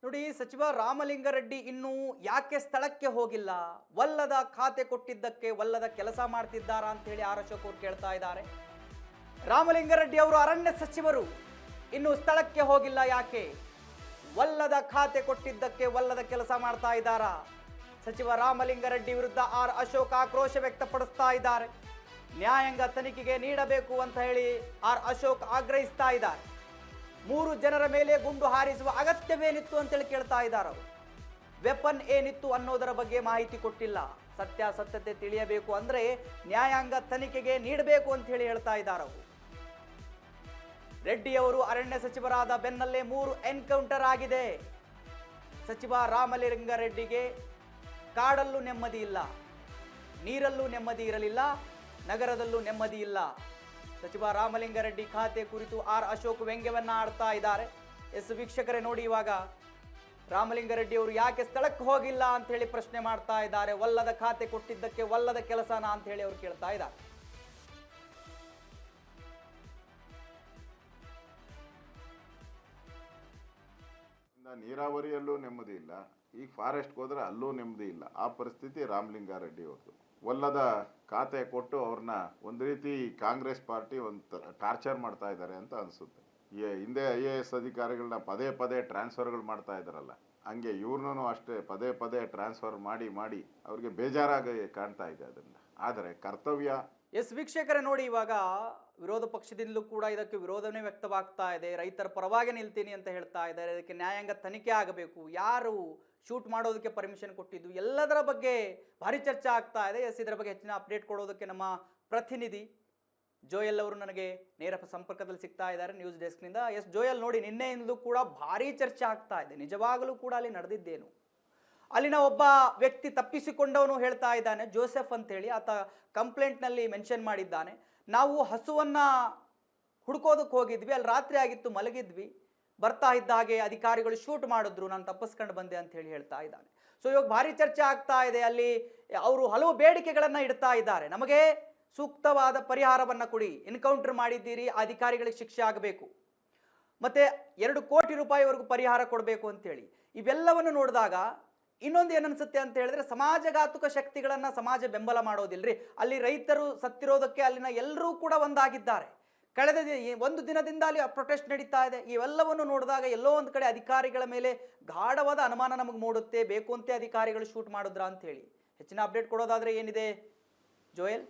ನೋಡಿ, ಸಚಿವ ರಾಮಲಿಂಗಾರೆಡ್ಡಿ ಇನ್ನೂ ಯಾಕೆ ಸ್ಥಳಕ್ಕೆ ಹೋಗಿಲ್ಲ? ವಲ್ಲದ ಖಾತೆ ಕೊಟ್ಟಿದ್ದಕ್ಕೆ ವಲ್ಲದ ಕೆಲಸ ಮಾಡ್ತಿದ್ದಾರಾ ಅಂತ ಹೇಳಿ ಆರ್ ಅಶೋಕ್ ಅವರು ಕೇಳ್ತಾ ಇದ್ದಾರೆ. ರಾಮಲಿಂಗಾರೆಡ್ಡಿ ಅವರು ಅರಣ್ಯ ಸಚಿವರು, ಇನ್ನು ಸ್ಥಳಕ್ಕೆ ಹೋಗಿಲ್ಲ ಯಾಕೆ? ವಲ್ಲದ ಖಾತೆ ಕೊಟ್ಟಿದ್ದಕ್ಕೆ ವಲ್ಲದ ಕೆಲಸ ಮಾಡ್ತಾ ಇದ್ದಾರಾ? ಸಚಿವ ರಾಮಲಿಂಗಾರೆಡ್ಡಿ ವಿರುದ್ಧ ಆರ್ ಅಶೋಕ್ ಆಕ್ರೋಶ ವ್ಯಕ್ತಪಡಿಸ್ತಾ ಇದ್ದಾರೆ. ನ್ಯಾಯಾಂಗ ತನಿಖೆಗೆ ನೀಡಬೇಕು ಅಂತ ಹೇಳಿ ಆರ್ ಅಶೋಕ್ ಆಗ್ರಹಿಸ್ತಾ ಇದ್ದಾರೆ. 3 ಜನರ ಮೇಲೆ ಗುಂಡು ಹಾರಿಸುವ ಅಗತ್ಯವೇನಿತ್ತು ಅಂತೇಳಿ ಕೇಳ್ತಾ ಇದ್ದಾರೆ. ಅವರು ವೆಪನ್ ಏನಿತ್ತು ಅನ್ನೋದರ ಬಗ್ಗೆ ಮಾಹಿತಿ ಕೊಟ್ಟಿಲ್ಲ. ಸತ್ಯಾಸತ್ಯತೆ ತಿಳಿಯಬೇಕು ಅಂದ್ರೆ ನ್ಯಾಯಾಂಗ ತನಿಖೆಗೆ ನೀಡಬೇಕು ಅಂತ ಹೇಳಿ ಹೇಳ್ತಾ ಇದ್ದಾರೆ. ಅವರು ರೆಡ್ಡಿ ಅವರು ಅರಣ್ಯ ಸಚಿವರಾದ ಬೆನ್ನಲ್ಲೇ 3 ಎನ್ಕೌಂಟರ್ ಆಗಿದೆ. ಸಚಿವ ರಾಮಲಿಂಗಾರೆಡ್ಡಿಗೆ ಕಾಡಲ್ಲೂ ನೆಮ್ಮದಿ ಇಲ್ಲ, ನೀರಲ್ಲೂ ನೆಮ್ಮದಿ ಇರಲಿಲ್ಲ, ನಗರದಲ್ಲೂ ನೆಮ್ಮದಿ ಇಲ್ಲ. ಸಚಿವ ರಾಮಲಿಂಗಾರೆಡ್ಡಿ ಖಾತೆ ಕುರಿತು ಆರ್ ಅಶೋಕ್ ವ್ಯಂಗ್ಯವನ್ನ ಆಡ್ತಾ ಇದ್ದಾರೆ. ವೀಕ್ಷಕರೇ ನೋಡಿ, ಇವಾಗ ರಾಮಲಿಂಗಾರೆಡ್ಡಿ ಅವರು ಯಾಕೆ ಸ್ಥಳಕ್ಕೆ ಹೋಗಿಲ್ಲ ಅಂತ ಹೇಳಿ ಪ್ರಶ್ನೆ ಮಾಡ್ತಾ ಇದ್ದಾರೆ. ವಲ್ಲದ ಖಾತೆ ಕೊಟ್ಟಿದ್ದಕ್ಕೆ ವಲ್ಲದ ಕೆಲಸನ ಅಂತ ಹೇಳಿ ಅವರು ಕೇಳ್ತಾ ಇದ್ದಾರೆ. ನೀರಾವರಿಯಲ್ಲೂ ನೆಮ್ಮದಿ ಇಲ್ಲ, ಈಗ ಫಾರೆಸ್ಟ್ಗೆ ಹೋದ್ರೆ ಅಲ್ಲೂ ನೆಮ್ಮದಿ ಇಲ್ಲ. ಆ ಪರಿಸ್ಥಿತಿ ರಾಮಲಿಂಗಾರೆಡ್ಡಿ ಅವ್ರದ್ದು. ವಲ್ಲದ ಖಾತೆ ಕೊಟ್ಟು ಅವ್ರನ್ನ ಒಂದು ರೀತಿ ಕಾಂಗ್ರೆಸ್ ಪಾರ್ಟಿ ಒಂದು ಟಾರ್ಚರ್ ಮಾಡ್ತಾ ಇದ್ದಾರೆ ಅಂತ ಅನಿಸುತ್ತೆ. ಹಿಂದೆ IAS ಅಧಿಕಾರಿಗಳನ್ನ ಪದೇ ಪದೇ ಟ್ರಾನ್ಸ್ಫರ್ಗಳು ಮಾಡ್ತಾ ಇದ್ದಾರಲ್ಲ, ಹಂಗೆ ಇವ್ರನ್ನೂ ಅಷ್ಟೇ ಪದೇ ಪದೇ ಟ್ರಾನ್ಸ್ಫರ್ ಮಾಡಿ ಮಾಡಿ ಅವ್ರಿಗೆ ಬೇಜಾರಾಗಿ ಕಾಣ್ತಾ ಇದೆ ಅದನ್ನು. ಆದರೆ ಕರ್ತವ್ಯ. ವೀಕ್ಷಕರೇ ನೋಡಿ, ಇವಾಗ ವಿರೋಧ ಪಕ್ಷದಿಂದಲೂ ಕೂಡ ಇದಕ್ಕೆ ವಿರೋಧನೇ ವ್ಯಕ್ತವಾಗ್ತಾ ಇದೆ. ರೈತರ ಪರವಾಗಿ ನಿಲ್ತೀನಿ ಅಂತ ಹೇಳ್ತಾ ಇದ್ದಾರೆ. ಇದಕ್ಕೆ ನ್ಯಾಯಾಂಗ ತನಿಖೆ ಆಗಬೇಕು, ಯಾರು ಶೂಟ್ ಮಾಡೋದಕ್ಕೆ ಪರ್ಮಿಷನ್ ಕೊಟ್ಟಿದ್ದು, ಎಲ್ಲದರ ಬಗ್ಗೆ ಭಾರಿ ಚರ್ಚೆ ಆಗ್ತಾ ಇದೆ. ಇದರ ಬಗ್ಗೆ ಹೆಚ್ಚಿನ ಅಪ್ಡೇಟ್ ಕೊಡೋದಕ್ಕೆ ನಮ್ಮ ಪ್ರತಿನಿಧಿ ಜೋಯಲ್ ಅವರು ನನಗೆ ನೇರ ಸಂಪರ್ಕದಲ್ಲಿ ಸಿಗ್ತಾ ಇದ್ದಾರೆ ನ್ಯೂಸ್ ಡೆಸ್ಕ್ನಿಂದ. ಜೋಯಲ್, ನೋಡಿ, ನಿನ್ನೆಯಿಂದಲೂ ಕೂಡ ಭಾರಿ ಚರ್ಚೆ ಆಗ್ತಾ ಇದೆ. ನಿಜವಾಗಲೂ ಕೂಡ ಅಲ್ಲಿ ನಡೆದಿದ್ದೇನು? ಅಲ್ಲಿನ ಒಬ್ಬ ವ್ಯಕ್ತಿ ತಪ್ಪಿಸಿಕೊಂಡವನು ಹೇಳ್ತಾ ಇದ್ದಾನೆ, ಜೋಸೆಫ್ ಅಂತೇಳಿ. ಆತ ಕಂಪ್ಲೇಂಟ್ನಲ್ಲಿ ಮೆನ್ಷನ್ ಮಾಡಿದ್ದಾನೆ, ನಾವು ಹಸುವನ್ನ ಹುಡ್ಕೋದಕ್ಕೆ ಹೋಗಿದ್ವಿ, ಅಲ್ಲಿ ರಾತ್ರಿ ಆಗಿತ್ತು, ಮಲಗಿದ್ವಿ, ಬರ್ತಾ ಇದ್ದ ಹಾಗೆ ಅಧಿಕಾರಿಗಳು ಶೂಟ್ ಮಾಡಿದ್ರು, ನಾನು ತಪ್ಪಿಸ್ಕೊಂಡು ಬಂದೆ ಅಂತ ಹೇಳಿ ಹೇಳ್ತಾ ಇದ್ದಾನೆ. ಸೊ ಇವಾಗ ಭಾರಿ ಚರ್ಚೆ ಆಗ್ತಾ ಇದೆ. ಅಲ್ಲಿ ಅವರು ಹಲವು ಬೇಡಿಕೆಗಳನ್ನು ಇಡ್ತಾ ಇದ್ದಾರೆ. ನಮಗೆ ಸೂಕ್ತವಾದ ಪರಿಹಾರವನ್ನು ಕೊಡಿ, ಎನ್ಕೌಂಟರ್ ಮಾಡಿದ್ದೀರಿ, ಅಧಿಕಾರಿಗಳಿಗೆ ಶಿಕ್ಷೆ ಆಗಬೇಕು, ಮತ್ತೆ 2 ಕೋಟಿ ರೂಪಾಯಿವರೆಗೂ ಪರಿಹಾರ ಕೊಡಬೇಕು ಅಂತೇಳಿ. ಇವೆಲ್ಲವನ್ನು ನೋಡಿದಾಗ ಇನ್ನೊಂದು ಏನನ್ಸುತ್ತೆ ಅಂತ ಹೇಳಿದ್ರೆ, ಸಮಾಜಘಾತುಕ ಶಕ್ತಿಗಳನ್ನು ಸಮಾಜ ಬೆಂಬಲ ಮಾಡೋದಿಲ್ರಿ. ಅಲ್ಲಿ ರೈತರು ಸತ್ತಿರೋದಕ್ಕೆ ಅಲ್ಲಿನ ಎಲ್ಲರೂ ಕೂಡ ಒಂದಾಗಿದ್ದಾರೆ. ಕಳೆದ 1 ದಿನದಿಂದ ಅಲ್ಲಿ ಪ್ರೊಟೆಸ್ಟ್ ನಡೀತಾ ಇದೆ. ಇವೆಲ್ಲವನ್ನು ನೋಡಿದಾಗ ಎಲ್ಲೋ ಒಂದು ಕಡೆ ಅಧಿಕಾರಿಗಳ ಮೇಲೆ ಗಾಢವಾದ ಅನುಮಾನ ನಮಗೆ ಮೂಡುತ್ತೆ. ಬೇಕು ಅಂತೆ ಅಧಿಕಾರಿಗಳು ಶೂಟ್ ಮಾಡಿದ್ರ ಅಂತ ಹೇಳಿ. ಹೆಚ್ಚಿನ ಅಪ್ಡೇಟ್ ಕೊಡೋದಾದ್ರೆ ಏನಿದೆ ಜೋಯಲ್?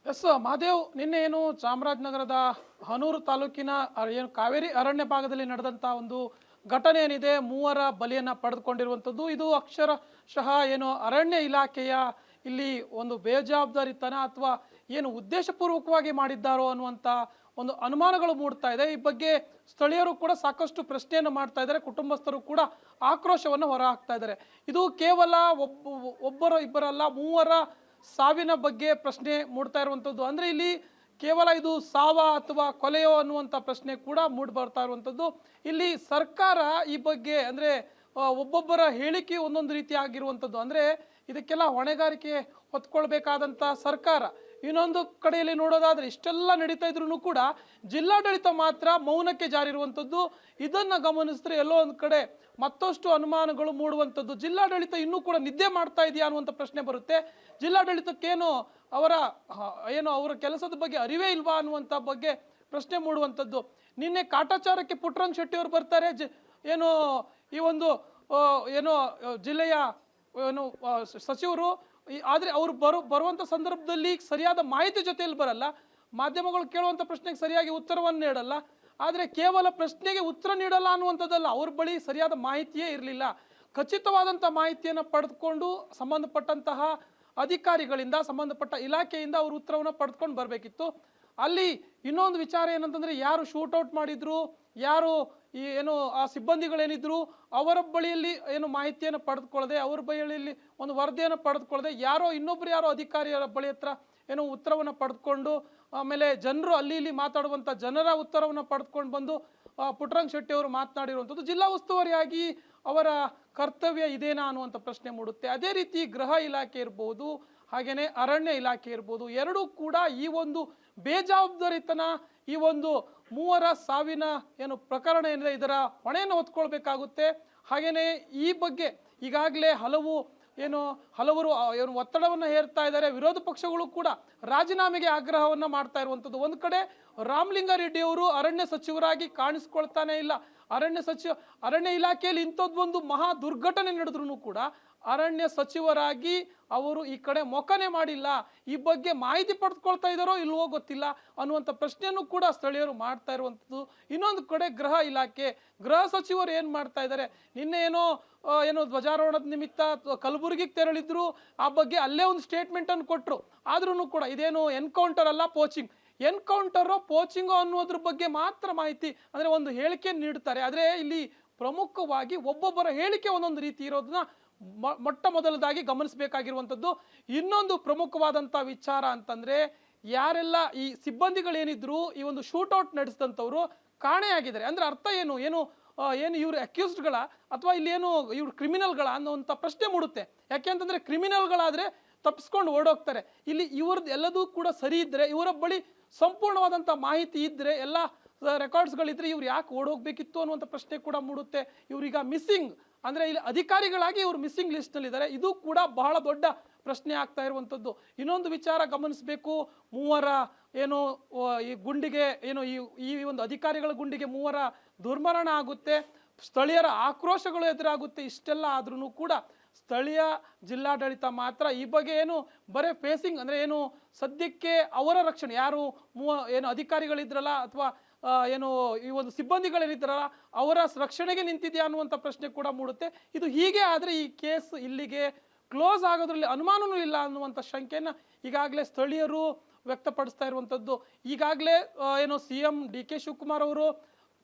ಎಸ್ ಮಹಾದೇವ್, ನಿನ್ನೆ ಏನು ಚಾಮರಾಜನಗರದ ಹನೂರು ತಾಲೂಕಿನ ಏನು ಕಾವೇರಿ ಅರಣ್ಯ ಭಾಗದಲ್ಲಿ ನಡೆದಂಥ ಒಂದು ಘಟನೆ ಏನಿದೆ, 3 ಬಲಿಯನ್ನು ಪಡೆದುಕೊಂಡಿರುವಂಥದ್ದು. ಇದು ಅಕ್ಷರಶಃ ಏನು ಅರಣ್ಯ ಇಲಾಖೆಯ ಇಲ್ಲಿ ಒಂದು ಬೇಜವಾಬ್ದಾರಿತನ ಅಥವಾ ಏನು ಉದ್ದೇಶಪೂರ್ವಕವಾಗಿ ಮಾಡಿದ್ದಾರೋ ಅನ್ನುವಂಥ ಒಂದು ಅನುಮಾನಗಳು ಮೂಡ್ತಾ ಇದೆ. ಈ ಬಗ್ಗೆ ಸ್ಥಳೀಯರು ಕೂಡ ಸಾಕಷ್ಟು ಪ್ರಶ್ನೆಯನ್ನು ಮಾಡ್ತಾ ಇದ್ದಾರೆ. ಕುಟುಂಬಸ್ಥರು ಕೂಡ ಆಕ್ರೋಶವನ್ನು ಹೊರಹಾಕ್ತಾ ಇದ್ದಾರೆ. ಇದು ಕೇವಲ ಒಬ್ಬರು ಇಬ್ಬರಲ್ಲ, 3 ಸಾವಿನ ಬಗ್ಗೆ ಪ್ರಶ್ನೆ ಮೂಡ್ತಾ ಇರುವಂಥದ್ದು. ಅಂದರೆ ಇಲ್ಲಿ ಕೇವಲ ಇದು ಸಾವ ಅಥವಾ ಕೊಲೆಯೋ ಅನ್ನುವಂಥ ಪ್ರಶ್ನೆ ಕೂಡ ಮೂಡಿ ಬರ್ತಾ ಇರುವಂಥದ್ದು. ಇಲ್ಲಿ ಸರ್ಕಾರ ಈ ಬಗ್ಗೆ ಅಂದರೆ ಒಬ್ಬೊಬ್ಬರ ಹೇಳಿಕೆ ಒಂದೊಂದು ರೀತಿ ಆಗಿರುವಂಥದ್ದು. ಅಂದರೆ ಇದಕ್ಕೆಲ್ಲ ಹೊಣೆಗಾರಿಕೆ ಹೊತ್ಕೊಳ್ಬೇಕಾದಂಥ ಸರ್ಕಾರ. ಇನ್ನೊಂದು ಕಡೆಯಲ್ಲಿ ನೋಡೋದಾದ್ರೆ ಇಷ್ಟೆಲ್ಲ ನಡೀತಾ ಇದ್ರೂ ಕೂಡ ಜಿಲ್ಲಾಡಳಿತ ಮಾತ್ರ ಮೌನಕ್ಕೆ ಜಾರಿರುವಂಥದ್ದು. ಇದನ್ನು ಗಮನಿಸಿದ್ರೆ ಎಲ್ಲೋ ಒಂದು ಕಡೆ ಮತ್ತಷ್ಟು ಅನುಮಾನಗಳು ಮೂಡುವಂಥದ್ದು. ಜಿಲ್ಲಾಡಳಿತ ಇನ್ನೂ ಕೂಡ ನಿದ್ದೆ ಮಾಡ್ತಾ ಇದೆಯಾ ಅನ್ನುವಂಥ ಪ್ರಶ್ನೆ ಬರುತ್ತೆ. ಜಿಲ್ಲಾಡಳಿತಕ್ಕೇನು ಅವರ ಕೆಲಸದ ಬಗ್ಗೆ ಅರಿವೇ ಇಲ್ವಾ ಅನ್ನುವಂಥ ಬಗ್ಗೆ ಪ್ರಶ್ನೆ ಮೂಡುವಂಥದ್ದು. ನಿನ್ನೆ ಕಾಟಾಚಾರಕ್ಕೆ ಪುಟ್ಟರಂಗ ಶೆಟ್ಟಿ ಅವರು ಬರ್ತಾರೆ. ಈ ಒಂದು ಜಿಲ್ಲೆಯ ಸಚಿವರು, ಆದರೆ ಅವರು ಬರುವಂಥ ಸಂದರ್ಭದಲ್ಲಿ ಸರಿಯಾದ ಮಾಹಿತಿ ಜೊತೆಯಲ್ಲಿ ಬರಲ್ಲ. ಮಾಧ್ಯಮಗಳು ಕೇಳುವಂಥ ಪ್ರಶ್ನೆಗೆ ಸರಿಯಾಗಿ ಉತ್ತರವನ್ನು ನೀಡಲ್ಲ. ಆದರೆ ಕೇವಲ ಪ್ರಶ್ನೆಗೆ ಉತ್ತರ ನೀಡಲ್ಲ ಅನ್ನುವಂಥದ್ದಲ್ಲ, ಅವ್ರ ಬಳಿ ಸರಿಯಾದ ಮಾಹಿತಿಯೇ ಇರಲಿಲ್ಲ. ಖಚಿತವಾದಂಥ ಮಾಹಿತಿಯನ್ನು ಪಡೆದುಕೊಂಡು ಸಂಬಂಧಪಟ್ಟಂತಹ ಅಧಿಕಾರಿಗಳಿಂದ, ಸಂಬಂಧಪಟ್ಟ ಇಲಾಖೆಯಿಂದ ಅವರು ಉತ್ತರವನ್ನು ಪಡೆದುಕೊಂಡು ಬರಬೇಕಿತ್ತು. ಅಲ್ಲಿ ಇನ್ನೊಂದು ವಿಚಾರ ಏನಂತಂದರೆ, ಯಾರು ಶೂಟೌಟ್ ಮಾಡಿದ್ರು, ಯಾರು ಆ ಸಿಬ್ಬಂದಿಗಳೇನಿದ್ರು ಅವರ ಬಳಿಯಲ್ಲಿ ಮಾಹಿತಿಯನ್ನು ಪಡೆದುಕೊಳ್ಳದೆ, ಅವ್ರ ಬಳಿಯಲ್ಲಿ ಒಂದು ವರದಿಯನ್ನು ಪಡೆದುಕೊಳ್ಳದೆ, ಇನ್ನೊಬ್ಬರು ಅಧಿಕಾರಿಯರ ಬಳಿ ಹತ್ರ ಉತ್ತರವನ್ನು ಪಡೆದುಕೊಂಡು, ಆಮೇಲೆ ಜನರು ಅಲ್ಲಿ ಇಲ್ಲಿ ಮಾತಾಡುವಂಥ ಜನರ ಉತ್ತರವನ್ನು ಪಡೆದುಕೊಂಡು ಬಂದು ಪುಟ್ಟರಂಗ ಶೆಟ್ಟಿ ಅವರು ಮಾತನಾಡಿರುವಂಥದ್ದು ಜಿಲ್ಲಾ ಉಸ್ತುವಾರಿಯಾಗಿ ಅವರ ಕರ್ತವ್ಯ ಇದೇನಾ ಅನ್ನುವಂಥ ಪ್ರಶ್ನೆ ಮೂಡುತ್ತೆ. ಅದೇ ರೀತಿ ಗೃಹ ಇಲಾಖೆ ಇರ್ಬೋದು, ಹಾಗೆಯೇ ಅರಣ್ಯ ಇಲಾಖೆ ಇರ್ಬೋದು, ಎರಡೂ ಕೂಡ ಈ ಒಂದು ಬೇಜವಾಬ್ದಾರಿತನ, ಈ ಒಂದು ಮೂವರ ಸಾವಿನ ಏನು ಪ್ರಕರಣ ಏನಿದೆ ಇದರ ಹೊಣೆಯನ್ನು ಹೊತ್ಕೊಳ್ಬೇಕಾಗುತ್ತೆ. ಹಾಗೆಯೇ ಈ ಬಗ್ಗೆ ಈಗಾಗಲೇ ಹಲವರು ಏನು ಒತ್ತಡವನ್ನು ಹೇರ್ತಾ ಇದ್ದಾರೆ. ವಿರೋಧ ಪಕ್ಷಗಳು ಕೂಡ ರಾಜೀನಾಮೆಗೆ ಆಗ್ರಹವನ್ನು ಮಾಡ್ತಾ ಇರುವಂಥದ್ದು. ಒಂದು ಕಡೆ ರಾಮಲಿಂಗಾರೆಡ್ಡಿ ಅವರು ಅರಣ್ಯ ಸಚಿವರಾಗಿ ಕಾಣಿಸ್ಕೊಳ್ತಾನೆ ಇಲ್ಲ. ಅರಣ್ಯ ಇಲಾಖೆಯಲ್ಲಿ ಇಂಥದ್ದೊಂದು ಮಹಾ ದುರ್ಘಟನೆ ನಡೆದ್ರೂ ಕೂಡ ಅರಣ್ಯ ಸಚಿವರಾಗಿ ಅವರು ಈ ಕಡೆ ಮೊಕನೆ ಮಾಡಿಲ್ಲ. ಈ ಬಗ್ಗೆ ಮಾಹಿತಿ ಪಡೆದುಕೊಳ್ತಾ ಇದ್ದಾರೋ ಇಲ್ವೋ ಗೊತ್ತಿಲ್ಲ ಅನ್ನುವಂಥ ಪ್ರಶ್ನೆಯನ್ನು ಕೂಡ ಸ್ಥಳೀಯರು ಮಾಡ್ತಾ ಇರುವಂಥದ್ದು. ಇನ್ನೊಂದು ಕಡೆ ಗೃಹ ಸಚಿವರು ಏನು ಮಾಡ್ತಾ ಇದ್ದಾರೆ, ನಿನ್ನೆ ಏನೋ ಧ್ವಜಾರೋಹಣದ ನಿಮಿತ್ತ ಕಲಬುರಗಿಗೆ ತೆರಳಿದ್ರು. ಆ ಬಗ್ಗೆ ಅಲ್ಲೇ ಒಂದು ಸ್ಟೇಟ್ಮೆಂಟ್ ಅನ್ನು ಕೊಟ್ಟರು. ಆದ್ರೂ ಕೂಡ ಇದೇನು ಎನ್ಕೌಂಟರ್ ಅಲ್ಲ, ಪೋಚಿಂಗು ಅನ್ನೋದ್ರ ಬಗ್ಗೆ ಮಾತ್ರ ಮಾಹಿತಿ ಅಂದರೆ ಒಂದು ಹೇಳಿಕೆಯನ್ನು ನೀಡ್ತಾರೆ. ಆದರೆ ಇಲ್ಲಿ ಪ್ರಮುಖವಾಗಿ ಒಬ್ಬೊಬ್ಬರ ಹೇಳಿಕೆ ಒಂದೊಂದು ರೀತಿ ಇರೋದನ್ನ ಮೊಟ್ಟ ಮೊದಲದಾಗಿ ಗಮನಿಸಬೇಕಾಗಿರುವಂಥದ್ದು. ಇನ್ನೊಂದು ಪ್ರಮುಖವಾದಂಥ ವಿಚಾರ ಅಂತಂದ್ರೆ, ಯಾರೆಲ್ಲ ಈ ಸಿಬ್ಬಂದಿಗಳೇನಿದ್ರು ಈ ಒಂದು ಶೂಟೌಟ್ ನಡೆಸಿದಂಥವ್ರು ಕಾಣೆಯಾಗಿದ್ದಾರೆ. ಅಂದ್ರೆ ಅರ್ಥ ಏನು ಇವರು ಅಕ್ಯೂಸ್ಡ್ಗಳ ಅಥವಾ ಇಲ್ಲಿ ಇವ್ರು ಕ್ರಿಮಿನಲ್ಗಳ ಅನ್ನುವಂಥ ಪ್ರಶ್ನೆ ಮೂಡುತ್ತೆ. ಯಾಕೆ ಅಂತಂದ್ರೆ ಕ್ರಿಮಿನಲ್ಗಳಾದ್ರೆ ತಪ್ಪಿಸ್ಕೊಂಡು ಓಡೋಗ್ತಾರೆ. ಇಲ್ಲಿ ಇವ್ರದ್ದು ಎಲ್ಲದೂ ಕೂಡ ಸರಿ ಇದ್ರೆ, ಇವರ ಬಳಿ ಸಂಪೂರ್ಣವಾದಂಥ ಮಾಹಿತಿ ಇದ್ರೆ, ಎಲ್ಲ ರೆಕಾರ್ಡ್ಸ್ಗಳಿದ್ರೆ ಇವ್ರು ಯಾಕೆ ಓಡೋಗ್ಬೇಕಿತ್ತು ಅನ್ನುವಂಥ ಪ್ರಶ್ನೆ ಕೂಡ ಮೂಡುತ್ತೆ. ಇವ್ರೀಗ ಮಿಸ್ಸಿಂಗ್ ಅಂದ್ರೆ ಇಲ್ಲಿ ಅಧಿಕಾರಿಗಳಾಗಿ ಇವರು ಮಿಸ್ಸಿಂಗ್ ಲಿಸ್ಟ್ ನಲ್ಲಿ ಇದ್ದಾರೆ. ಇದು ಕೂಡ ಬಹಳ ದೊಡ್ಡ ಪ್ರಶ್ನೆ ಆಗ್ತಾ ಇರುವಂಥದ್ದು. ಇನ್ನೊಂದು ವಿಚಾರ ಗಮನಿಸಬೇಕು, ಮೂವರ ಈ ಗುಂಡಿಗೆ ಈ ಒಂದು ಅಧಿಕಾರಿಗಳ ಗುಂಡಿಗೆ ಮೂವರ ದುರ್ಮರಣ ಆಗುತ್ತೆ, ಸ್ಥಳೀಯರ ಆಕ್ರೋಶಗಳು ಎದುರಾಗುತ್ತೆ. ಇಷ್ಟೆಲ್ಲ ಆದ್ರೂ ಕೂಡ ಸ್ಥಳೀಯ ಜಿಲ್ಲಾಡಳಿತ ಮಾತ್ರ ಈ ಬಗ್ಗೆ ಬರೇ ಫೇಸಿಂಗ್ ಅಂದ್ರೆ ಸದ್ಯಕ್ಕೆ ಅವರ ರಕ್ಷಣೆ ಯಾರು ಅಧಿಕಾರಿಗಳಿದ್ರಲ್ಲ ಅಥವಾ ಈ ಒಂದು ಸಿಬ್ಬಂದಿಗಳೇನಿದ್ರಲ್ಲ ಅವರ ರಕ್ಷಣೆಗೆ ನಿಂತಿದೆಯಾ ಅನ್ನುವಂಥ ಪ್ರಶ್ನೆ ಕೂಡ ಮೂಡುತ್ತೆ. ಇದು ಹೀಗೆ ಆದರೆ ಈ ಕೇಸ್ ಇಲ್ಲಿಗೆ ಕ್ಲೋಸ್ ಆಗೋದ್ರಲ್ಲಿ ಅನುಮಾನನೂ ಇಲ್ಲ ಅನ್ನುವಂಥ ಶಂಕೆಯನ್ನು ಈಗಾಗಲೇ ಸ್ಥಳೀಯರು ವ್ಯಕ್ತಪಡಿಸ್ತಾ ಇರುವಂಥದ್ದು. ಈಗಾಗಲೇ CM DK ಶಿವಕುಮಾರ್ ಅವರು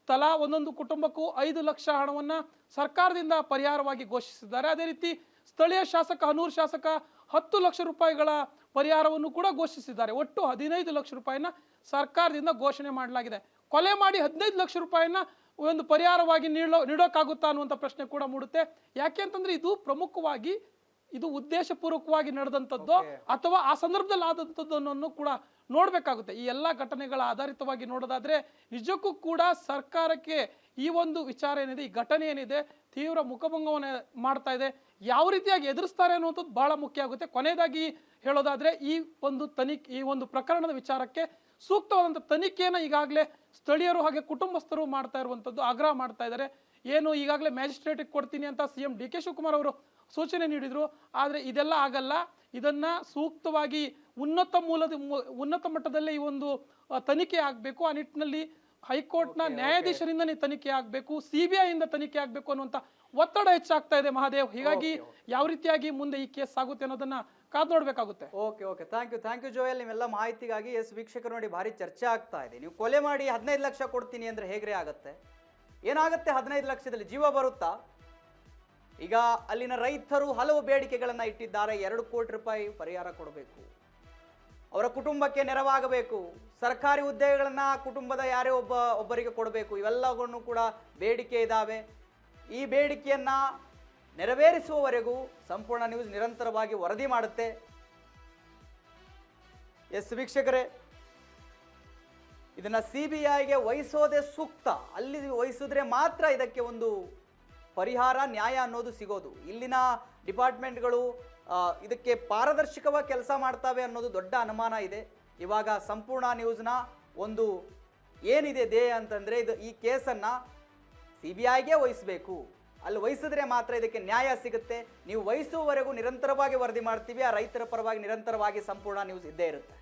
ತಲಾ ಒಂದೊಂದು ಕುಟುಂಬಕ್ಕೂ 5 ಲಕ್ಷ ಹಣವನ್ನು ಸರ್ಕಾರದಿಂದ ಪರಿಹಾರವಾಗಿ ಘೋಷಿಸಿದ್ದಾರೆ. ಅದೇ ರೀತಿ ಸ್ಥಳೀಯ ಶಾಸಕ ಹನೂರು ಶಾಸಕ 10 ಲಕ್ಷ ರೂಪಾಯಿಗಳ ಪರಿಹಾರವನ್ನು ಕೂಡ ಘೋಷಿಸಿದ್ದಾರೆ. ಒಟ್ಟು 15 ಲಕ್ಷ ರೂಪಾಯಿನ ಸರ್ಕಾರದಿಂದ ಘೋಷಣೆ ಮಾಡಲಾಗಿದೆ. ಕೊಲೆ ಮಾಡಿ 15 ಲಕ್ಷ ರೂಪಾಯಿನ ಒಂದು ಪರಿಹಾರವಾಗಿ ನೀಡೋಕ್ಕಾಗುತ್ತಾ ಅನ್ನುವಂಥ ಪ್ರಶ್ನೆ ಕೂಡ ಮೂಡುತ್ತೆ. ಯಾಕೆ ಅಂತಂದ್ರೆ ಇದು ಪ್ರಮುಖವಾಗಿ ಉದ್ದೇಶಪೂರ್ವಕವಾಗಿ ನಡೆದಂಥದ್ದು ಅಥವಾ ಆ ಸಂದರ್ಭದಲ್ಲಿ ಆದಂಥದ್ದನ್ನು ಕೂಡ ನೋಡ್ಬೇಕಾಗುತ್ತೆ. ಈ ಎಲ್ಲ ಘಟನೆಗಳ ಆಧಾರಿತವಾಗಿ ನೋಡೋದಾದ್ರೆ ನಿಜಕ್ಕೂ ಕೂಡ ಸರ್ಕಾರಕ್ಕೆ ಈ ಒಂದು ವಿಚಾರ ಏನಿದೆ, ಈ ಘಟನೆ ಏನಿದೆ ತೀವ್ರ ಮುಖಭಂಗವನ್ನು ಮಾಡ್ತಾ ಇದೆ. ಯಾವ ರೀತಿಯಾಗಿ ಎದುರಿಸ್ತಾರೆ ಅನ್ನುವಂಥದ್ದು ಬಹಳ ಮುಖ್ಯ ಆಗುತ್ತೆ. ಕೊನೆಯದಾಗಿ ಹೇಳೋದಾದ್ರೆ ಈ ಒಂದು ಪ್ರಕರಣದ ವಿಚಾರಕ್ಕೆ ಸೂಕ್ತವಾದಂಥ ತನಿಖೆಯನ್ನು ಈಗಾಗಲೇ ಸ್ಥಳೀಯರು ಹಾಗೆ ಕುಟುಂಬಸ್ಥರು ಮಾಡ್ತಾ ಇರುವಂಥದ್ದು, ಆಗ್ರಹ ಮಾಡ್ತಾ ಇದ್ದಾರೆ. ಈಗಾಗಲೇ ಮ್ಯಾಜಿಸ್ಟ್ರೇಟಿಗೆ ಕೊಡ್ತೀನಿ ಅಂತ CM DK ಶಿವಕುಮಾರ್ ಅವರು ಸೂಚನೆ ನೀಡಿದ್ರು. ಆದರೆ ಇದೆಲ್ಲ ಆಗಲ್ಲ. ಇದನ್ನ ಸೂಕ್ತವಾಗಿ ಉನ್ನತ ಮಟ್ಟದಲ್ಲಿ ಈ ಒಂದು ತನಿಖೆ ಆಗಬೇಕು. ಆ ನಿಟ್ಟಿನಲ್ಲಿ ಹೈಕೋರ್ಟ್ನ ನ್ಯಾಯಾಧೀಶರಿಂದ ತನಿಖೆ ಆಗಬೇಕು, CBI ಇಂದ ತನಿಖೆ ಆಗಬೇಕು ಅನ್ನುವಂಥ ಒತ್ತಡ ಹೆಚ್ಚಾಗ್ತಾ ಇದೆ ಮಹಾದೇವ್. ಹೀಗಾಗಿ ಯಾವ ರೀತಿಯಾಗಿ ಮುಂದೆ ಈ ಕೇಸ್ ಆಗುತ್ತೆ ಅನ್ನೋದನ್ನ ಕಾದು ನೋಡ್ಬೇಕಾಗುತ್ತೆ. Okay thank you Joel. ನಿಮ್ಮೆಲ್ಲ ಮಾಹಿತಿಗಾಗಿ. ವೀಕ್ಷಕರು ನೋಡಿ, ಭಾರಿ ಚರ್ಚೆ ಆಗ್ತಾ ಇದೆ. ನೀವು ಕೊಲೆ ಮಾಡಿ 15 ಲಕ್ಷ ಕೊಡ್ತೀನಿ ಅಂದ್ರೆ ಹೇಗ್ರೆ ಆಗುತ್ತೆ? ಏನಾಗುತ್ತೆ 15 ಲಕ್ಷದಲ್ಲಿ? ಜೀವ ಬರುತ್ತಾ? ಈಗ ಅಲ್ಲಿನ ರೈತರು ಹಲವು ಬೇಡಿಕೆಗಳನ್ನ ಇಟ್ಟಿದ್ದಾರೆ. 2 ಕೋಟಿ ರೂಪಾಯಿ ಪರಿಹಾರ ಕೊಡಬೇಕು, ಅವರ ಕುಟುಂಬಕ್ಕೆ ನೆರವಾಗಬೇಕು, ಸರ್ಕಾರಿ ಹುದ್ದೆಗಳನ್ನ ಕುಟುಂಬದ ಯಾರೇ ಒಬ್ಬರಿಗೆ ಕೊಡಬೇಕು. ಇವೆಲ್ಲವನ್ನು ಕೂಡ ಬೇಡಿಕೆ ಇದ್ದಾವೆ. ಈ ಬೇಡಿಕೆಯನ್ನ ನೆರವೇರಿಸುವವರೆಗೂ ಸಂಪೂರ್ಣ ನ್ಯೂಸ್ ನಿರಂತರವಾಗಿ ವರದಿ ಮಾಡುತ್ತೆ. ವೀಕ್ಷಕರೇ, ಇದನ್ನ CBIಗೆ ವಹಿಸೋದೇ ಸೂಕ್ತ. ಅಲ್ಲಿ ವಹಿಸಿದ್ರೆ ಮಾತ್ರ ಇದಕ್ಕೆ ಒಂದು ಪರಿಹಾರ, ನ್ಯಾಯ ಅನ್ನೋದು ಸಿಗೋದು. ಇಲ್ಲಿನ ಡಿಪಾರ್ಟ್ಮೆಂಟ್ಗಳು ಇದಕ್ಕೆ ಪಾರದರ್ಶಕವಾಗಿ ಕೆಲಸ ಮಾಡ್ತವೆ ಅನ್ನೋದು ದೊಡ್ಡ ಅನುಮಾನ ಇದೆ. ಇವಾಗ ಸಂಪೂರ್ಣ ನ್ಯೂಸ್ನ ಒಂದು ಏನಿದೆ ಧ್ಯೇಯ ಅಂತಂದರೆ ಈ ಕೇಸನ್ನು CBIಗೆ ವಹಿಸಬೇಕು. ಅಲ್ಲಿ ವಹಿಸಿದ್ರೆ ಮಾತ್ರ ಇದಕ್ಕೆ ನ್ಯಾಯ ಸಿಗುತ್ತೆ. ನೀವು ವಹಿಸುವವರೆಗೂ ನಿರಂತರವಾಗಿ ವರದಿ ಮಾಡ್ತೀವಿ. ಆ ರೈತರ ಪರವಾಗಿ ನಿರಂತರವಾಗಿ ಸಂಪೂರ್ಣ ನ್ಯೂಸ್ ಇದ್ದೇ ಇರುತ್ತೆ.